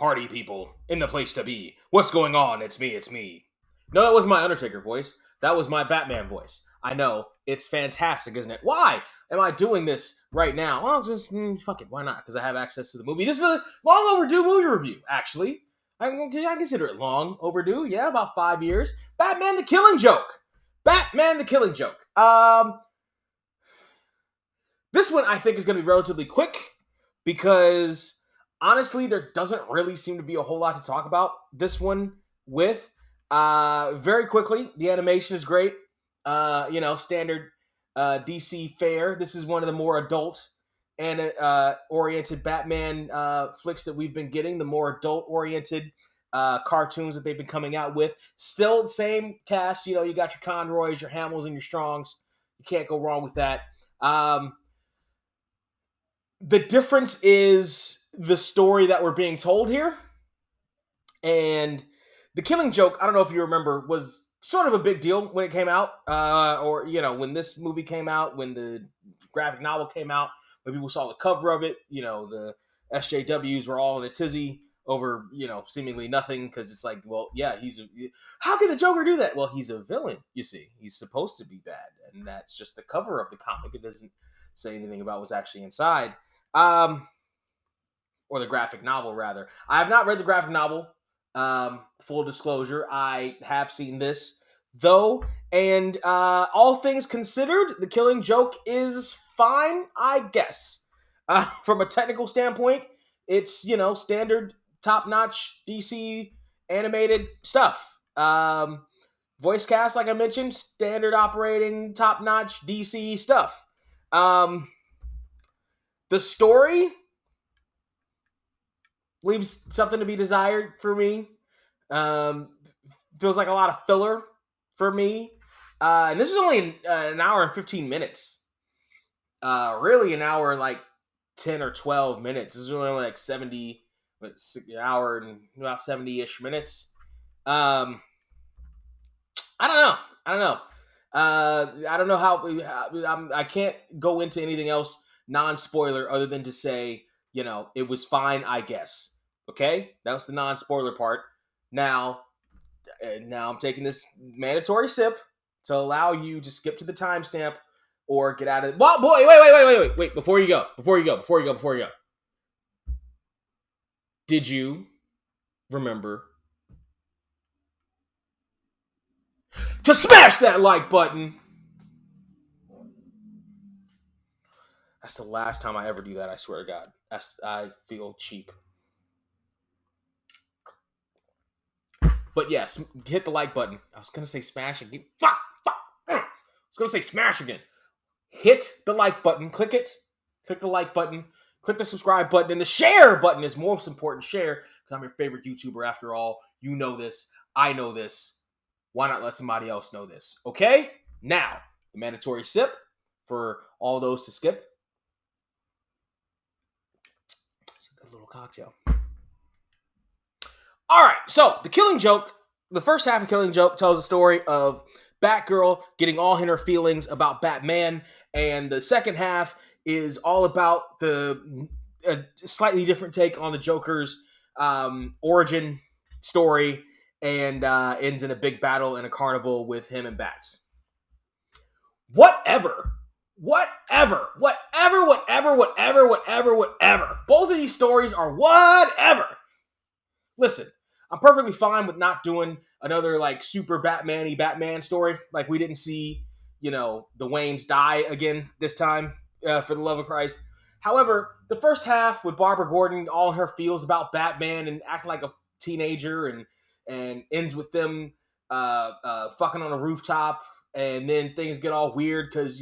party people in the place to be. What's going on? It's me, it's me. No, that wasn't my Undertaker voice. That was my Batman voice. I know. It's fantastic, isn't it? Why am I doing this right now? Well, just fuck it. Why not? Because I have access to the movie. This is a long overdue movie review, actually. I consider it long overdue. Yeah, about 5 years. Batman the Killing Joke. Batman the Killing Joke. This one I think is going to be relatively quick because honestly, there doesn't really seem to be a whole lot to talk about this one with. Very quickly, the animation is great. Standard DC fare. This is one of the more adult and oriented Batman flicks that we've been getting. The more adult oriented cartoons that they've been coming out with. Still the same cast. You got your Conroys, your Hamills, and your Strongs. You can't go wrong with that. The difference is the story that we're being told here. And The Killing Joke, I don't know if you remember, was sort of a big deal when it came out. When this movie came out, when the graphic novel came out, when people saw the cover of it, the SJWs were all in a tizzy over, seemingly nothing. Because it's like, well, yeah, how can the Joker do that? Well, he's a villain, you see. He's supposed to be bad. And that's just the cover of the comic. It doesn't say anything about what's actually inside. Or the graphic novel, rather. I have not read the graphic novel. Full disclosure, I have seen this, though, and all things considered, The Killing Joke is fine, I guess. From a technical standpoint, it's, standard, top-notch DC animated stuff. Voice cast, like I mentioned, standard operating, top-notch DC stuff. The story leaves something to be desired for me. Feels like a lot of filler for me. And this is only an hour and 15 minutes. Really an hour and like 10 or 12 minutes. This is only like 70, an hour and about 70-ish minutes. I don't know. I don't know how I can't go into anything else non-spoiler other than to say, it was fine, I guess. Okay? That was the non-spoiler part. Now I'm taking this mandatory sip to allow you to skip to the timestamp or get out of it. Well, boy, wait, before you go. Did you remember to smash that like button? That's the last time I ever do that, I swear to God. I feel cheap. But yes, hit the like button. I was going to say smash again. Fuck. I was going to say smash again. Hit the like button. Click it. Click the like button. Click the subscribe button. And the share button is most important. Share, because I'm your favorite YouTuber after all. You know this. I know this. Why not let somebody else know this? Okay? Now, the mandatory sip for all those to skip. It's a good little cocktail. All right, so The Killing Joke, the first half of Killing Joke tells the story of Batgirl getting all in her feelings about Batman, and the second half is all about a slightly different take on the Joker's origin story, and ends in a big battle in a carnival with him and Bats. Whatever. Both of these stories are whatever. Listen, I'm perfectly fine with not doing another like super Batman-y Batman story. Like we didn't see, the Waynes die again this time, for the love of Christ. However, the first half with Barbara Gordon, all her feels about Batman and acting like a teenager, and ends with them fucking on a rooftop, and then things get all weird because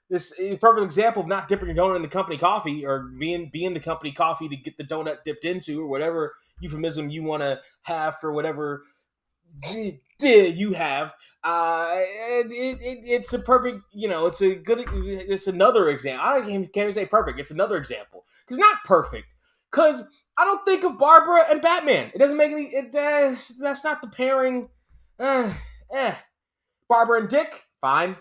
this is a perfect example of not dipping your donut in the company coffee, or being the company coffee to get the donut dipped into, or whatever euphemism you want to have for whatever you have. It's a perfect, it's another example. I can't even say perfect. It's another example. Because not perfect. Because I don't think of Barbara and Batman. It doesn't make any, that's not the pairing. Barbara and Dick, fine.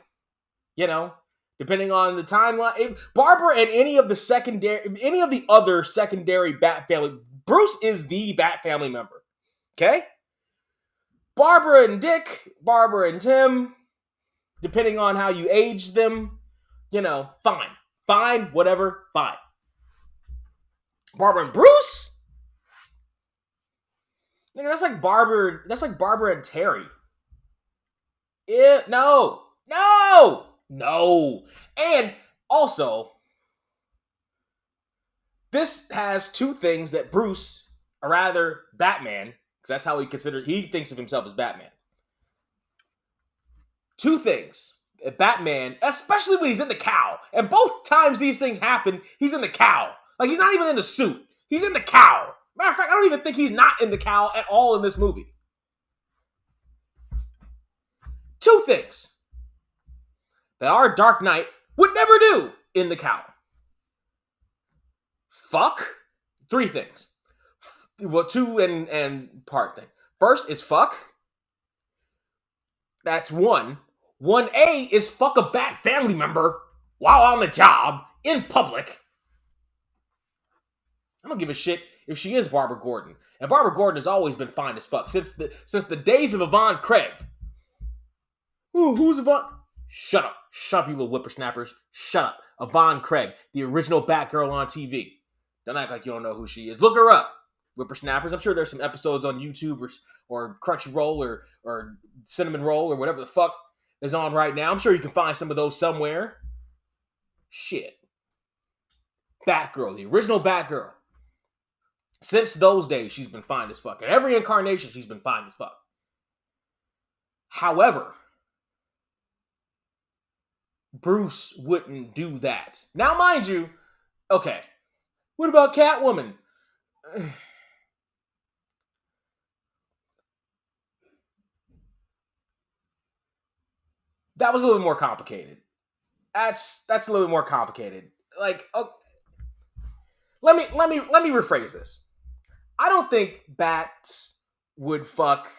Depending on the timeline. Barbara and any of the other secondary Bat family, Bruce is the Bat family member. Okay? Barbara and Dick, Barbara and Tim, depending on how you age them, fine. Fine, whatever, fine. Barbara and Bruce? Nigga, that's like Barbara and Terry. No. And also, this has two things that Bruce, or rather Batman, because that's how he thinks of himself as Batman. Two things. Batman, especially when he's in the cowl, and both times these things happen, he's in the cowl. Like, he's not even in the suit. He's in the cowl. Matter of fact, I don't even think he's not in the cowl at all in this movie. Two things that our Dark Knight would never do in the cowl. Fuck. Three things. Well, two and part thing. First is fuck. That's one. 1A is fuck a Bat family member while on the job in public. I don't give a shit if she is Barbara Gordon. And Barbara Gordon has always been fine as fuck since the days of Yvonne Craig. Ooh, who's Yvonne? Shut up, you little whippersnappers. Shut up. Yvonne Craig, the original Batgirl on TV. Don't act like you don't know who she is. Look her up, whippersnappers. I'm sure there's some episodes on YouTube or Crunchyroll or Cinnamon Roll or whatever the fuck is on right now. I'm sure you can find some of those somewhere. Shit. Batgirl, the original Batgirl. Since those days, she's been fine as fuck. In every incarnation, she's been fine as fuck. However, Bruce wouldn't do that. Now, mind you, okay, what about Catwoman? That was a little more complicated. That's a little bit more complicated. Like, okay, let me rephrase this. I don't think Bats would fuck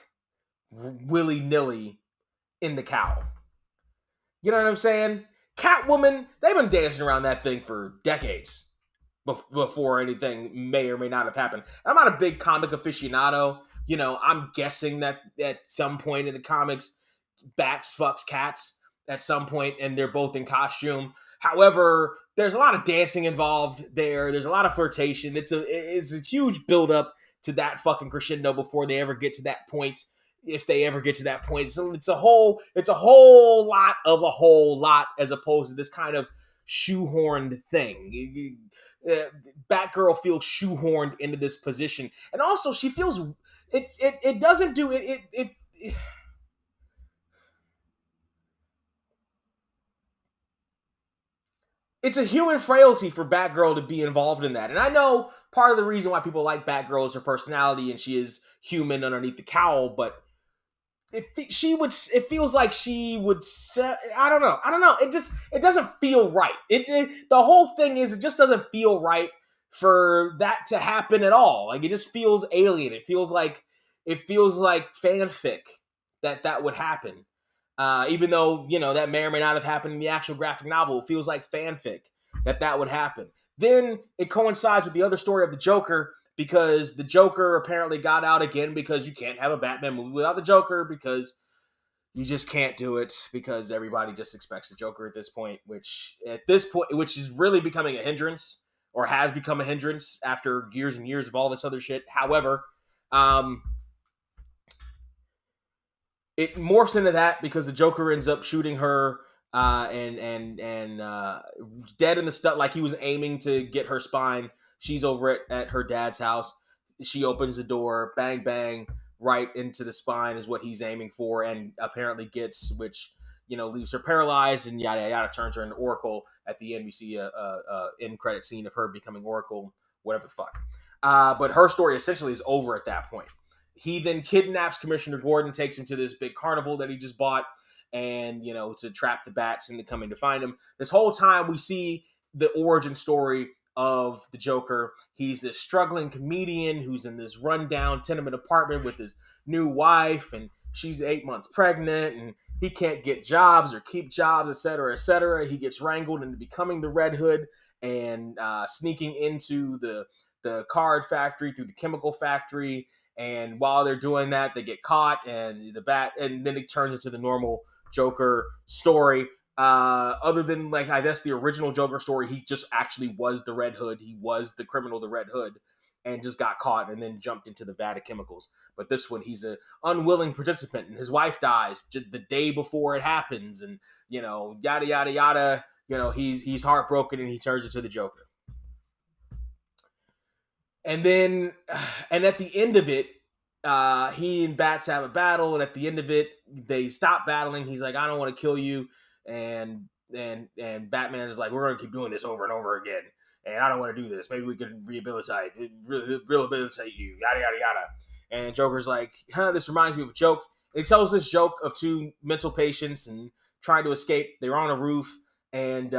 willy-nilly in the cowl. You know what I'm saying? Catwoman, they've been dancing around that thing for decades before anything may or may not have happened. I'm not a big comic aficionado. I'm guessing that at some point in the comics, Bats fucks cats at some point, and they're both in costume. However, there's a lot of dancing involved there. There's a lot of flirtation. It's a huge build-up to that fucking crescendo before they ever get to that point. If they ever get to that point. So it's a whole lot of a whole lot, as opposed to this kind of shoehorned thing. Batgirl feels shoehorned into this position. And also she feels it doesn't do it it's a human frailty for Batgirl to be involved in that. And I know part of the reason why people like Batgirl is her personality and she is human underneath the cowl, but it feels like she would. I don't know. It doesn't feel right. The whole thing is, it just doesn't feel right for that to happen at all. Like, it just feels alien. It feels like fanfic that would happen. Even though, that may or may not have happened in the actual graphic novel, it feels like fanfic that would happen. Then it coincides with the other story of the Joker, because the Joker apparently got out again, because you can't have a Batman movie without the Joker, because you just can't do it, because everybody just expects the Joker at this point, which is really becoming a hindrance, or has become a hindrance after years and years of all this other shit. However, it morphs into that because the Joker ends up shooting her and dead in the stuff, like he was aiming to get her spine. She's over at her dad's house. She opens the door, bang, bang, right into the spine is what he's aiming for, and apparently gets, which, leaves her paralyzed, and yada, yada, turns her into Oracle. At the end, we see a end credit scene of her becoming Oracle, whatever the fuck. But her story essentially is over at that point. He then kidnaps Commissioner Gordon, takes him to this big carnival that he just bought, and, to trap the bats into coming to find him. This whole time, we see the origin story of the Joker. He's this struggling comedian who's in this rundown tenement apartment with his new wife, and she's 8 months pregnant, and he can't get jobs or keep jobs, etc., etc. He gets wrangled into becoming the Red Hood and sneaking into the the card factory through the chemical factory. And while they're doing that, they get caught, and then it turns into the normal Joker story. Other than like I guess the original Joker story, he just actually was the Red Hood. He was the criminal, the Red Hood, and just got caught and then jumped into the vat of chemicals. But this one, he's an unwilling participant, and his wife dies just the day before it happens, and yada yada yada. He's heartbroken, and he turns into the Joker. And then, and at the end of it, he and Bats have a battle, and at the end of it, they stop battling. He's like, "I don't want to kill you," and Batman is like, "We're gonna keep doing this over and over again, and I don't want to do this. Maybe we can rehabilitate you." Yada yada yada. And Joker's like, "This reminds me of a joke." It tells this joke of two mental patients and trying to escape. They're on a roof, and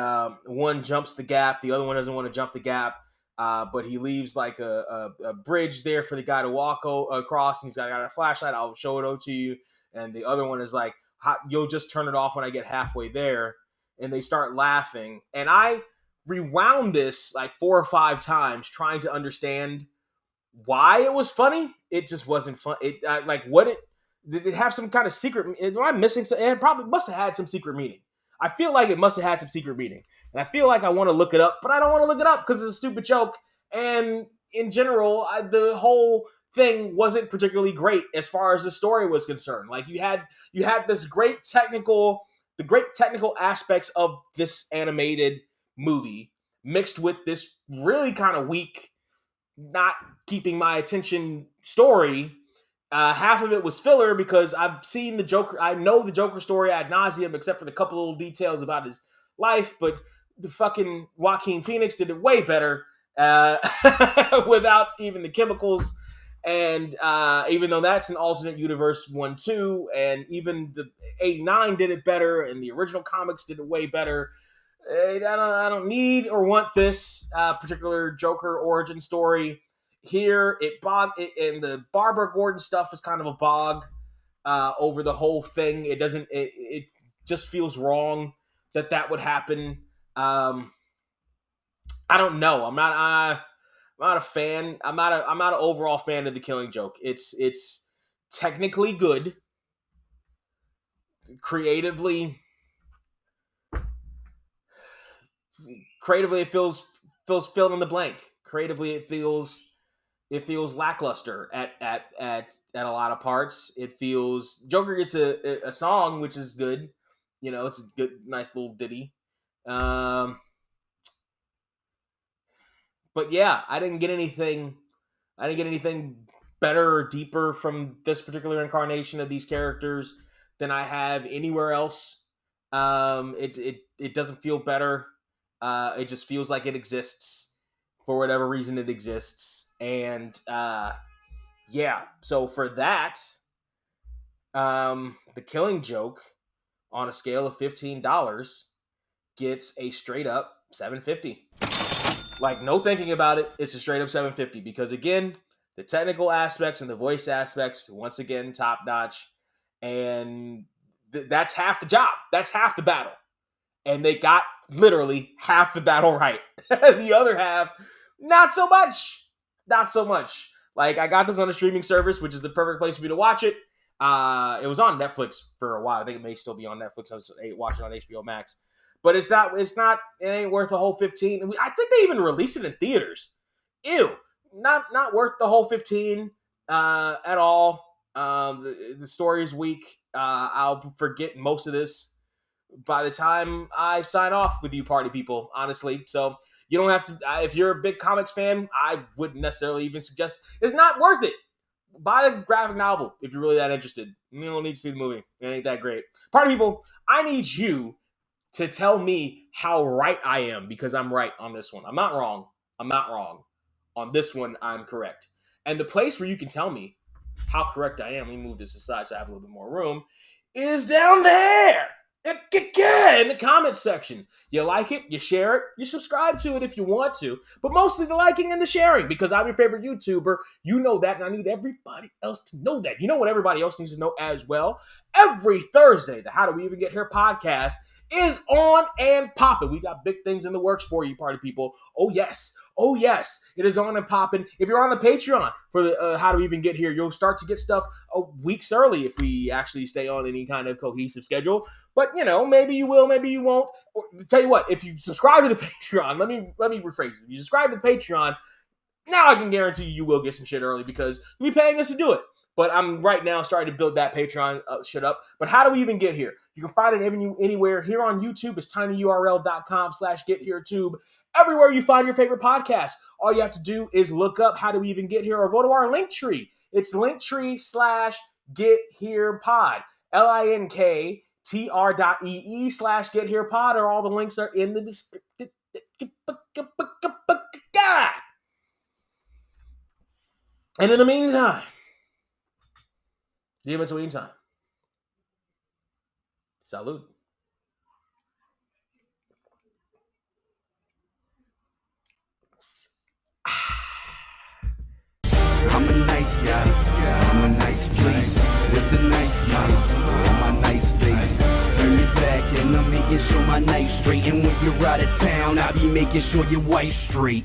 one jumps the gap. The other one doesn't want to jump the gap. But he leaves like a bridge there for the guy to walk across, and he's got a flashlight. I'll show it to you. And the other one is like, "You'll just turn it off when I get halfway there." And they start laughing. And I rewound this like 4 or 5 times trying to understand why it was funny. It just wasn't fun. Did it have some kind of secret? Am I missing something? It probably must have had some secret meaning. I feel like it must have had some secret meaning. And I feel like I want to look it up, but I don't want to look it up because it's a stupid joke. And in general, the whole thing wasn't particularly great as far as the story was concerned. Like you had this the great technical aspects of this animated movie mixed with this really kind of weak, not keeping my attention story. Half of it was filler because I've seen the Joker. I know the Joker story ad nauseum, except for the couple little details about his life. But the fucking Joaquin Phoenix did it way better without even the chemicals. And even though that's an alternate universe 1-2, and even the 8-9 did it better, and the original comics did it way better. I don't need or want this particular Joker origin story. Here, and the Barbara Gordon stuff is kind of a bog over the whole thing. It just feels wrong that would happen. I don't know. I'm not a fan. I'm not an overall fan of the Killing Joke. It's technically good. Creatively, it feels fill in the blank. Creatively, it feels lackluster at a lot of parts. It feels Joker gets a song, which is good. It's a good, nice little ditty. But yeah, I didn't get anything better or deeper from this particular incarnation of these characters than I have anywhere else. It doesn't feel better. It just feels like it exists for whatever reason it exists. And yeah, so for that, the Killing Joke on a scale of $15 gets a straight up $7.50. Like, no thinking about it, it's a straight up $7.50 because again, the technical aspects and the voice aspects, once again, top notch. And that's half the job. That's half the battle. And they got literally half the battle right. The other half, not so much. Not so much. Like, I got this on a streaming service, which is the perfect place for me to watch it. It was on Netflix for a while. I think it may still be on Netflix. I was watching it on HBO Max. But it ain't worth the whole 15. I think they even released it in theaters. Ew. Not worth the whole 15 at all. The story is weak. I'll forget most of this by the time I sign off with you party people, honestly. So you don't have to, if you're a big comics fan, I wouldn't necessarily even suggest, it's not worth it. Buy a graphic novel if you're really that interested. You don't need to see the movie. It ain't that great. Party people, I need you to tell me how right I am, because I'm right on this one. I'm not wrong. On this one, I'm correct. And the place where you can tell me how correct I am, let me move this aside so I have a little bit more room, is down there in the comments section. You like it, you share it, you subscribe to it if you want to, but mostly the liking and the sharing, because I'm your favorite YouTuber. You know that, and I need everybody else to know that. You know what everybody else needs to know as well? Every Thursday, the How Do We Even Get Here podcast is on and popping. We got big things in the works for you, party people. Oh, yes. Oh, yes. It is on and popping. If you're on the Patreon for the How Do We Even Get Here, you'll start to get stuff weeks early if we actually stay on any kind of cohesive schedule. But, maybe you will, maybe you won't. Or, tell you what, if you subscribe to the Patreon, let me rephrase it. If you subscribe to the Patreon, now I can guarantee you will get some shit early because you'll be paying us to do it. But I'm right now starting to build that Patreon shit up. But how do we even get here? You can find it anywhere. Here on YouTube, it's tinyurl.com/getheretube. Everywhere you find your favorite podcast, all you have to do is look up How Do We Even Get Here or go to our link tree. It's linktree/getherepod. linktr.ee/getherepod, or all the links are in the description. And in the meantime, the in-between time. Salud. I'm a nice guy, I'm a nice place, with a nice smile on my nice face. Turn your back and I'm making sure my night's straight. And when you're out of town, I'll be making sure your wife's straight.